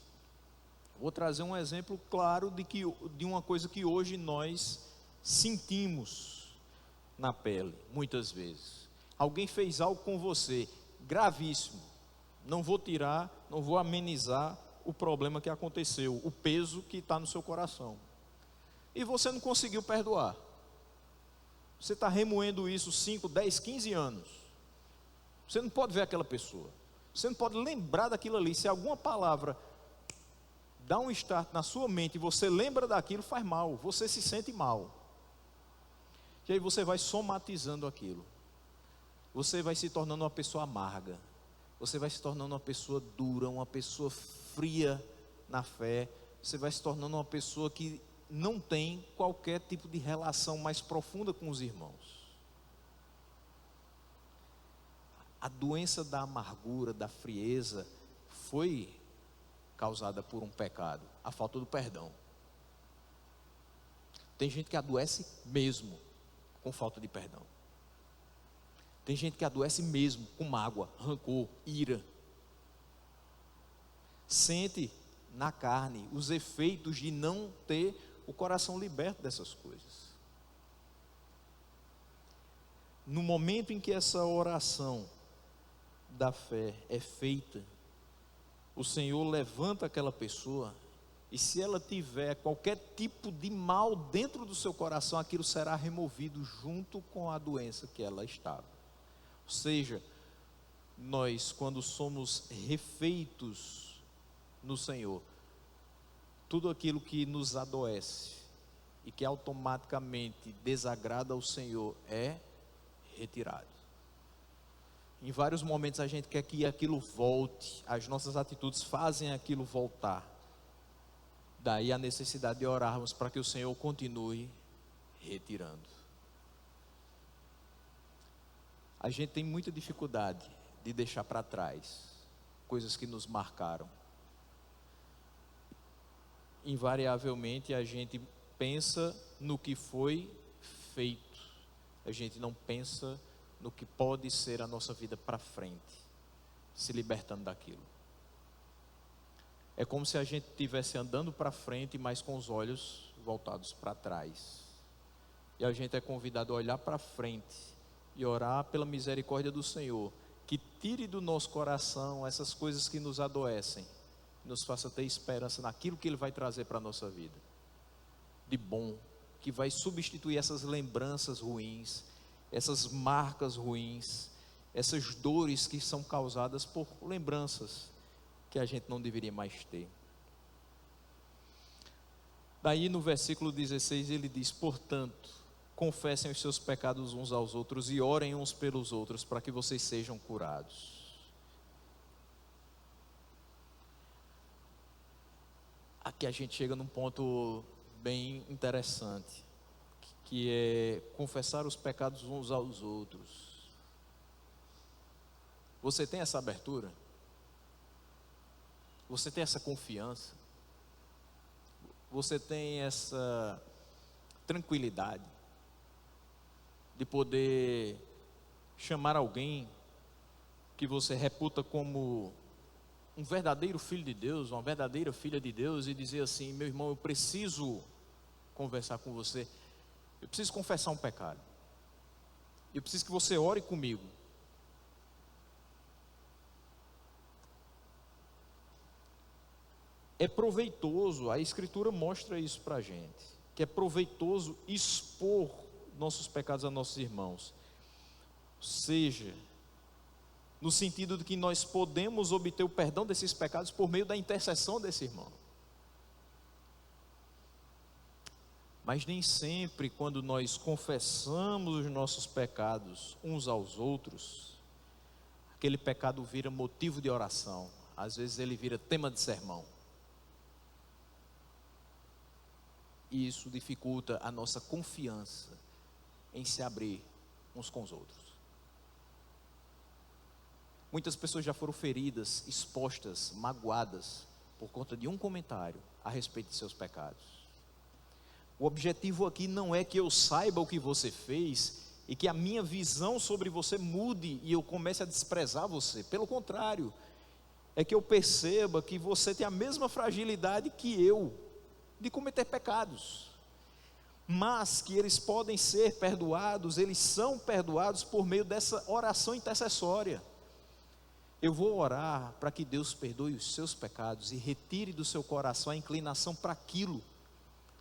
Vou trazer um exemplo claro de uma coisa que hoje nós sentimos na pele, muitas vezes. Alguém fez algo com você, gravíssimo. Não vou tirar, não vou amenizar o problema que aconteceu, o peso que está no seu coração. E você não conseguiu perdoar. Você está remoendo isso 5, 10, 15 anos. Você não pode ver aquela pessoa. Você não pode lembrar daquilo ali. Se alguma palavra dá um start na sua mente e você lembra daquilo, faz mal, você se sente mal. E aí você vai somatizando aquilo. Você vai se tornando uma pessoa amarga. Você vai se tornando uma pessoa dura, uma pessoa fria na fé. Você vai se tornando uma pessoa que não tem qualquer tipo de relação mais profunda com os irmãos. A doença da amargura, da frieza, foi causada por um pecado, a falta do perdão. Tem gente que adoece mesmo com falta de perdão. Tem gente que adoece mesmo com mágoa, rancor, ira. Sente na carne os efeitos de não ter o coração liberto dessas coisas. No momento em que essa oração da fé é feita, o Senhor levanta aquela pessoa, e se ela tiver qualquer tipo de mal dentro do seu coração, aquilo será removido junto com a doença que ela estava. Ou seja, nós, quando somos refeitos no Senhor, tudo aquilo que nos adoece e que automaticamente desagrada ao Senhor é retirado. Em vários momentos a gente quer que aquilo volte, as nossas atitudes fazem aquilo voltar. Daí a necessidade de orarmos para que o Senhor continue retirando. A gente tem muita dificuldade de deixar para trás coisas que nos marcaram. Invariavelmente a gente pensa no que foi feito, a gente não pensa no que pode ser a nossa vida para frente, se libertando daquilo. É como se a gente estivesse andando para frente, mas com os olhos voltados para trás. E a gente é convidado a olhar para frente e orar pela misericórdia do Senhor, que tire do nosso coração essas coisas que nos adoecem, nos faça ter esperança naquilo que Ele vai trazer para a nossa vida, de bom, que vai substituir essas lembranças ruins, essas marcas ruins, essas dores que são causadas por lembranças que a gente não deveria mais ter. Daí no versículo 16 ele diz: portanto, confessem os seus pecados uns aos outros e orem uns pelos outros para que vocês sejam curados. Aqui a gente chega num ponto bem interessante, que é confessar os pecados uns aos outros. Você tem essa abertura? Você tem essa confiança? Você tem essa tranquilidade de poder chamar alguém que você reputa como um verdadeiro filho de Deus, uma verdadeira filha de Deus, e dizer assim: meu irmão, eu preciso conversar com você, eu preciso confessar um pecado, eu preciso que você ore comigo. É proveitoso, a Escritura mostra isso para a gente, que é proveitoso expor nossos pecados a nossos irmãos, seja no sentido de que nós podemos obter o perdão desses pecados por meio da intercessão desse irmão. Mas nem sempre, quando nós confessamos os nossos pecados uns aos outros, aquele pecado vira motivo de oração. Às vezes ele vira tema de sermão. E isso dificulta a nossa confiança em se abrir uns com os outros. Muitas pessoas já foram feridas, expostas, magoadas por conta de um comentário a respeito de seus pecados. O objetivo aqui não é que eu saiba o que você fez e que a minha visão sobre você mude e eu comece a desprezar você. Pelo contrário, é que eu perceba que você tem a mesma fragilidade que eu de cometer pecados, mas que eles podem ser perdoados, eles são perdoados por meio dessa oração intercessória. Eu vou orar para que Deus perdoe os seus pecados e retire do seu coração a inclinação para aquilo.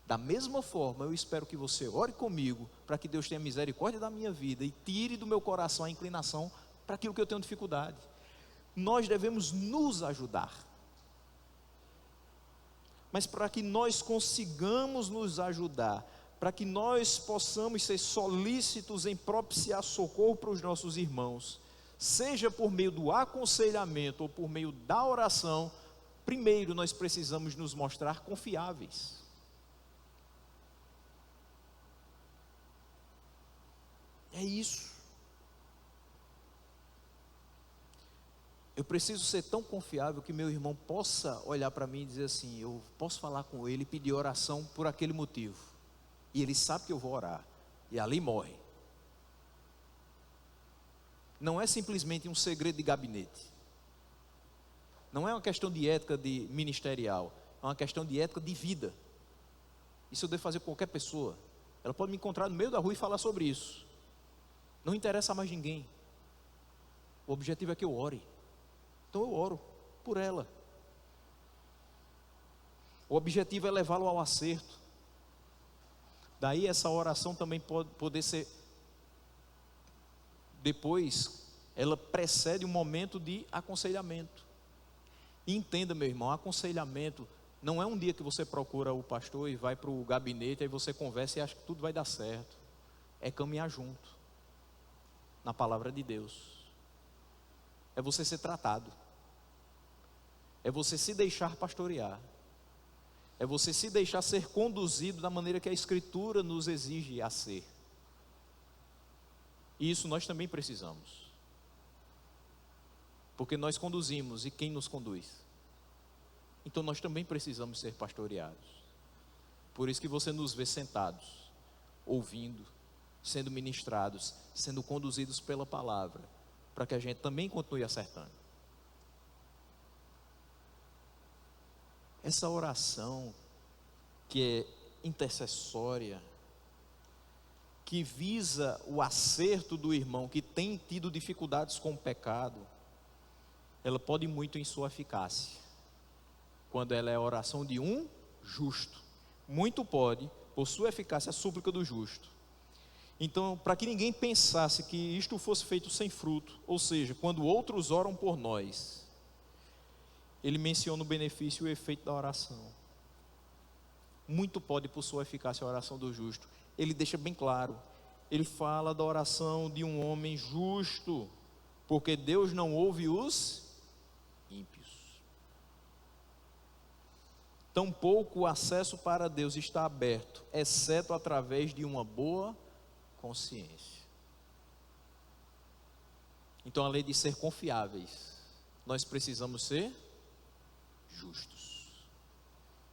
Da mesma forma, eu espero que você ore comigo para que Deus tenha misericórdia da minha vida e tire do meu coração a inclinação para aquilo que eu tenho dificuldade. Nós devemos nos ajudar. Mas para que nós consigamos nos ajudar, para que nós possamos ser solícitos em propiciar socorro para os nossos irmãos, seja por meio do aconselhamento ou por meio da oração, primeiro nós precisamos nos mostrar confiáveis. É isso. Eu preciso ser tão confiável que meu irmão possa olhar para mim e dizer assim: eu posso falar com ele e pedir oração por aquele motivo, e ele sabe que eu vou orar, e ali morre. Não é simplesmente um segredo de gabinete, não é uma questão de ética ministerial, é uma questão de ética de vida. Isso eu devo fazer com qualquer pessoa. Ela pode me encontrar no meio da rua e falar sobre isso, não interessa a mais ninguém. O objetivo é que eu ore. Então eu oro por ela. O objetivo é levá-lo ao acerto. Daí essa oração também pode poder ser, depois, ela precede um momento de aconselhamento. E entenda, meu irmão, aconselhamento não é um dia que você procura o pastor e vai para o gabinete, aí você conversa e acha que tudo vai dar certo. É caminhar junto na palavra de Deus. É você ser tratado. É você se deixar pastorear. É você se deixar ser conduzido da maneira que a Escritura nos exige a ser. E isso nós também precisamos. Porque nós conduzimos, e quem nos conduz? Então nós também precisamos ser pastoreados. Por isso que você nos vê sentados, ouvindo, sendo ministrados, sendo conduzidos pela palavra, para que a gente também continue acertando. Essa oração que é intercessória, que visa o acerto do irmão que tem tido dificuldades com o pecado, ela pode muito em sua eficácia, quando ela é a oração de um justo. Muito pode, por sua eficácia, a súplica do justo. Então, para que ninguém pensasse que isto fosse feito sem fruto, ou seja, quando outros oram por nós, ele menciona o benefício e o efeito da oração. Muito pode, por sua eficácia, a oração do justo. Ele deixa bem claro, ele fala da oração de um homem justo, porque Deus não ouve os ímpios. Tampouco o acesso para Deus está aberto, exceto através de uma boa consciência. Então, além de ser confiáveis, nós precisamos ser justos,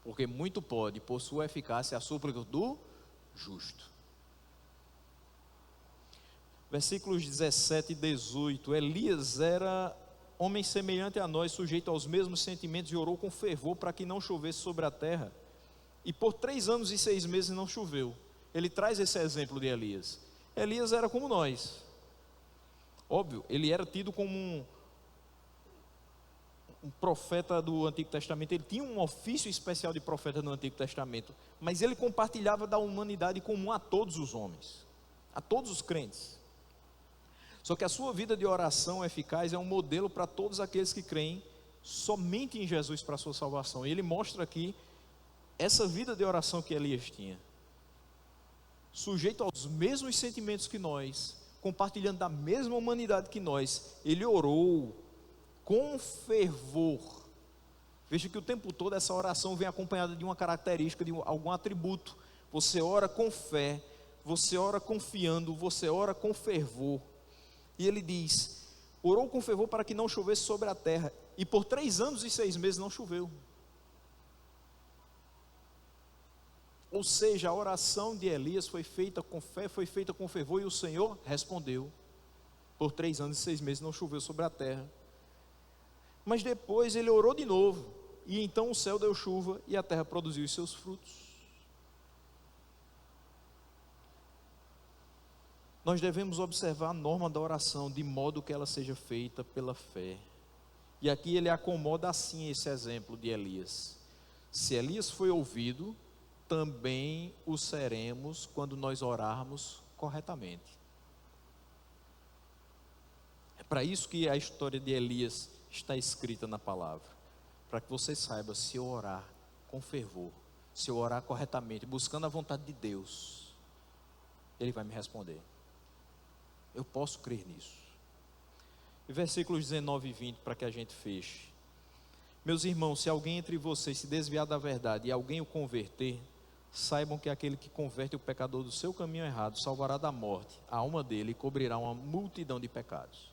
porque muito pode, por sua eficácia, a súplica do justo. Versículos 17 e 18. Elias era homem semelhante a nós, sujeito aos mesmos sentimentos, e orou com fervor para que não chovesse sobre a terra. E por 3 anos e 6 meses não choveu. Ele traz esse exemplo de Elias. Elias era como nós. Óbvio, ele era tido como um profeta do Antigo Testamento. Ele tinha um ofício especial de profeta no Antigo Testamento, mas ele compartilhava da humanidade comum a todos os homens, a todos os crentes. Só que a sua vida de oração eficaz é um modelo para todos aqueles que creem somente em Jesus para a sua salvação. E ele mostra aqui essa vida de oração que Elias tinha, sujeito aos mesmos sentimentos que nós, compartilhando da mesma humanidade que nós. Ele orou com fervor. Veja que o tempo todo essa oração vem acompanhada de uma característica, de algum atributo. Você ora com fé, você ora confiando, você ora com fervor. E ele diz, orou com fervor para que não chovesse sobre a terra, e por 3 anos e 6 meses não choveu. Ou seja, a oração de Elias foi feita com fé, foi feita com fervor, e o Senhor respondeu. Por 3 anos e 6 meses não choveu sobre a terra. Mas depois ele orou de novo, e então o céu deu chuva, e a terra produziu os seus frutos. Nós devemos observar a norma da oração, de modo que ela seja feita pela fé. E aqui ele acomoda assim esse exemplo de Elias. Se Elias foi ouvido, também o seremos quando nós orarmos corretamente. É para isso que a história de Elias está escrita na palavra, para que você saiba, se eu orar com fervor, se eu orar corretamente, buscando a vontade de Deus, Ele vai me responder. Eu posso crer nisso. E versículos 19 e 20, para que a gente feche. Meus irmãos, se alguém entre vocês se desviar da verdade e alguém o converter, saibam que aquele que converte o pecador do seu caminho errado salvará da morte a alma dele e cobrirá uma multidão de pecados.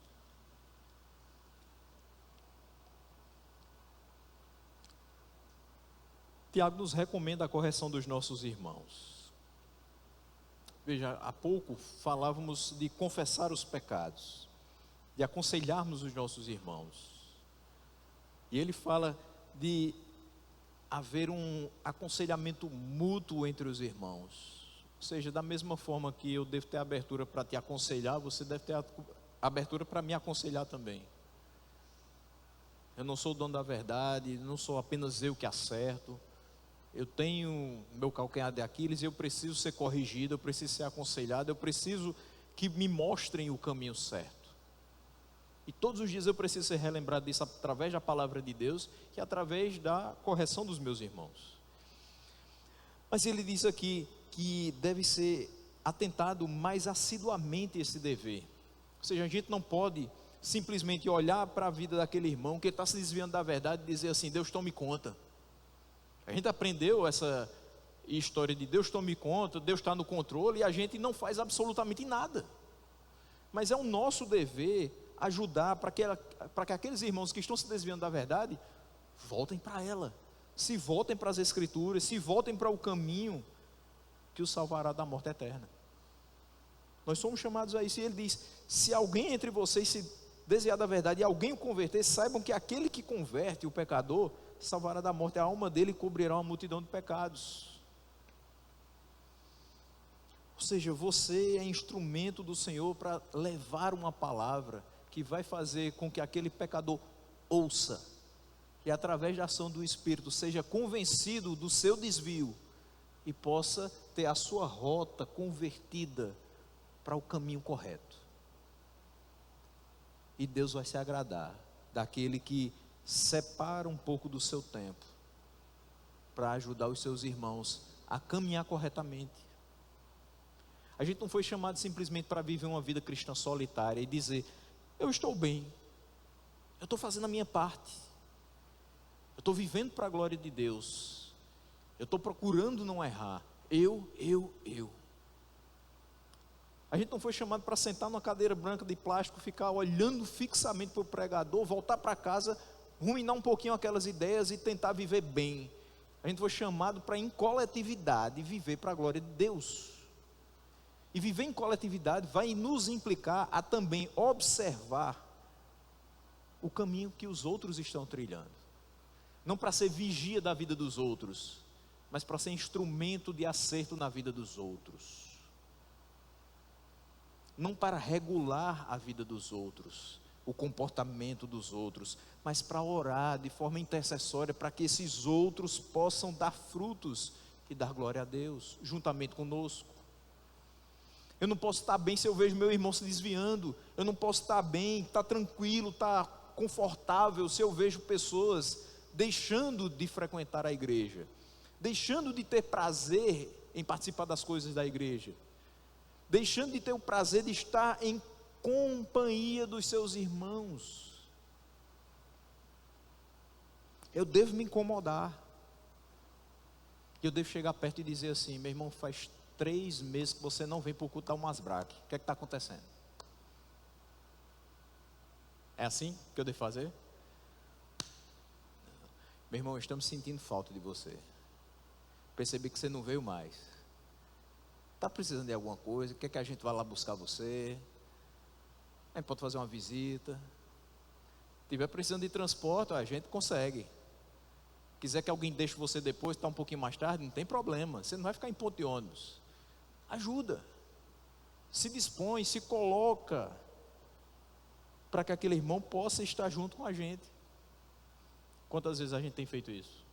Tiago nos recomenda a correção dos nossos irmãos. Veja, há pouco falávamos de confessar os pecados, de aconselharmos os nossos irmãos. E ele fala de haver um aconselhamento mútuo entre os irmãos. Ou seja, da mesma forma que eu devo ter abertura para te aconselhar, você deve ter abertura para me aconselhar também. Eu não sou o dono da verdade, não sou apenas eu que acerto. Eu tenho meu calcanhar de Aquiles e eu preciso ser corrigido, eu preciso ser aconselhado, eu preciso que me mostrem o caminho certo. E todos os dias eu preciso ser relembrado disso através da palavra de Deus e através da correção dos meus irmãos. Mas ele diz aqui que deve ser atentado mais assiduamente esse dever. Ou seja, a gente não pode simplesmente olhar para a vida daquele irmão que está se desviando da verdade e dizer assim: Deus tome conta. A gente aprendeu essa história de Deus tome conta, Deus está no controle, e a gente não faz absolutamente nada. Mas é o nosso dever ajudar para que aqueles irmãos que estão se desviando da verdade voltem para ela, se voltem para as Escrituras, se voltem para o caminho que os salvará da morte eterna. Nós somos chamados a isso, e ele diz: se alguém entre vocês se desviar da verdade e alguém o converter, saibam que aquele que converte o pecador salvará da morte a alma dele e cobrirá uma multidão de pecados. Ou seja, você é instrumento do Senhor para levar uma palavra que vai fazer com que aquele pecador ouça e através da ação do Espírito seja convencido do seu desvio e possa ter a sua rota convertida para o caminho correto. E Deus vai se agradar daquele que separa um pouco do seu tempo para ajudar os seus irmãos a caminhar corretamente. A gente não foi chamado simplesmente para viver uma vida cristã solitária e dizer: eu estou bem, eu estou fazendo a minha parte, eu estou vivendo para a glória de Deus, eu estou procurando não errar, eu. A gente não foi chamado para sentar numa cadeira branca de plástico, ficar olhando fixamente para o pregador, voltar para casa, ruminar um pouquinho aquelas ideias e tentar viver bem. A gente foi chamado para, em coletividade, viver para a glória de Deus. E viver em coletividade vai nos implicar a também observar o caminho que os outros estão trilhando. Não para ser vigia da vida dos outros, mas para ser instrumento de acerto na vida dos outros. Não para regular a vida dos outros, o comportamento dos outros, mas para orar de forma intercessória para que esses outros possam dar frutos e dar glória a Deus, juntamente conosco. Eu não posso estar bem se eu vejo meu irmão se desviando. Eu não posso estar bem, estar tranquilo, estar confortável se eu vejo pessoas deixando de frequentar a igreja, deixando de ter prazer em participar das coisas da igreja, deixando de ter o prazer de estar em companhia dos seus irmãos. Eu devo me incomodar. Eu devo chegar perto e dizer assim: meu irmão, faz 3 meses que você não vem para o culto Almasbraque. O que é que está acontecendo? É assim que eu devo fazer? Meu irmão, estamos sentindo falta de você. Percebi que você não veio mais. Está precisando de alguma coisa? Quer que a gente vá lá buscar você? A gente pode fazer uma visita. Se estiver precisando de transporte, a gente consegue. Quiser que alguém deixe você depois, está um pouquinho mais tarde, não tem problema. Você não vai ficar em ponto de ônibus. Ajuda. Se dispõe, se coloca para que aquele irmão possa estar junto com a gente. Quantas vezes a gente tem feito isso?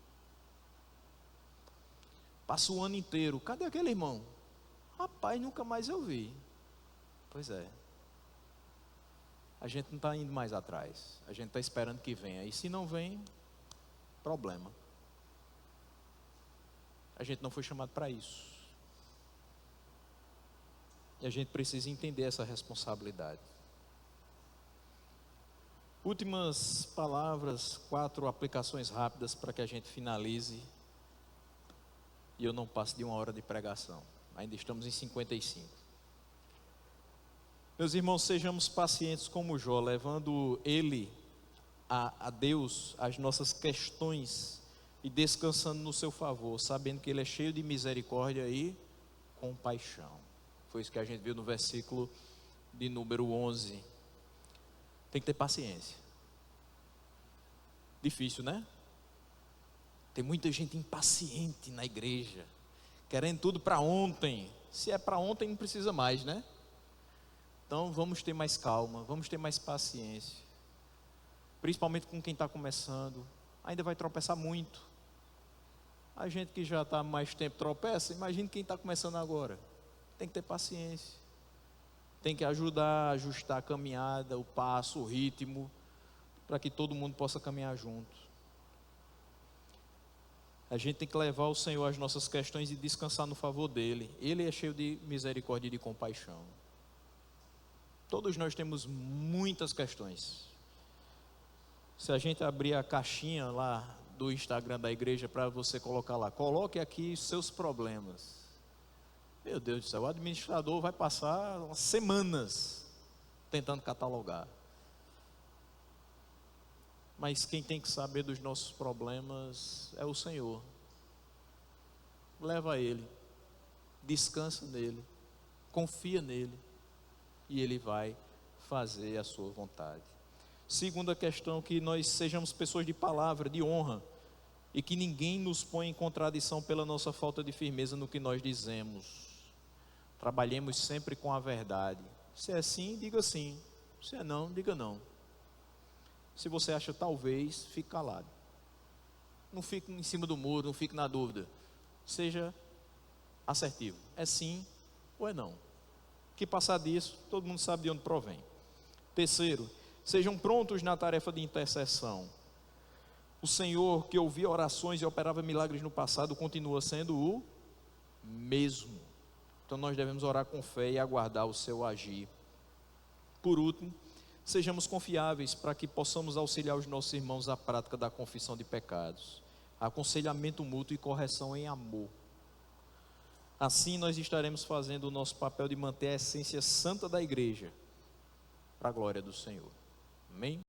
Passa o ano inteiro. Cadê aquele irmão? Rapaz, nunca mais eu vi. Pois é. A gente não está indo mais atrás. A gente está esperando que venha. E se não vem, problema. A gente não foi chamado para isso. E a gente precisa entender essa responsabilidade. Últimas palavras, 4 aplicações rápidas para que a gente finalize e eu não passe de 1 hora de pregação. Ainda estamos em 55. Meus irmãos, sejamos pacientes como Jó, levando ele a Deus as nossas questões e descansando no seu favor, sabendo que ele é cheio de misericórdia e compaixão. Foi isso que a gente viu no versículo de número 11. Tem que ter paciência. Difícil, né? Tem muita gente impaciente na igreja, querendo tudo para ontem. Se é para ontem, não precisa mais, né? Então vamos ter mais calma, vamos ter mais paciência. Principalmente com quem está começando. Ainda vai tropeçar muito. A gente que já está há mais tempo tropeça, imagine quem está começando agora. Tem que ter paciência. tem que ajudar a ajustar a caminhada, o passo, o ritmo, para que todo mundo possa caminhar junto. A gente tem que levar ao Senhor as nossas questões e descansar no favor dEle. Ele é cheio de misericórdia e de compaixão. Todos nós temos muitas questões. Se a gente abrir a caixinha lá do Instagram da igreja para você colocar lá, coloque aqui seus problemas. Meu Deus do céu, o administrador vai passar umas semanas tentando catalogar. Mas quem tem que saber dos nossos problemas é o Senhor. Leva a Ele, descansa nele, confia nele, e Ele vai fazer a sua vontade. Segunda questão, que nós sejamos pessoas de palavra, de honra, e que ninguém nos ponha em contradição pela nossa falta de firmeza no que nós dizemos. Trabalhemos sempre com a verdade. Se é sim, diga sim. Se é não, diga não. Se você acha talvez, fique calado. Não fique em cima do muro, não fique na dúvida. Seja assertivo. É sim ou é não. Que passar disso, todo mundo sabe de onde provém. Terceiro, sejam prontos na tarefa de intercessão. O Senhor que ouvia orações e operava milagres no passado continua sendo o mesmo. Então nós devemos orar com fé e aguardar o seu agir. Por último, sejamos confiáveis para que possamos auxiliar os nossos irmãos à prática da confissão de pecados, aconselhamento mútuo e correção em amor. Assim nós estaremos fazendo o nosso papel de manter a essência santa da igreja, para a glória do Senhor. Amém?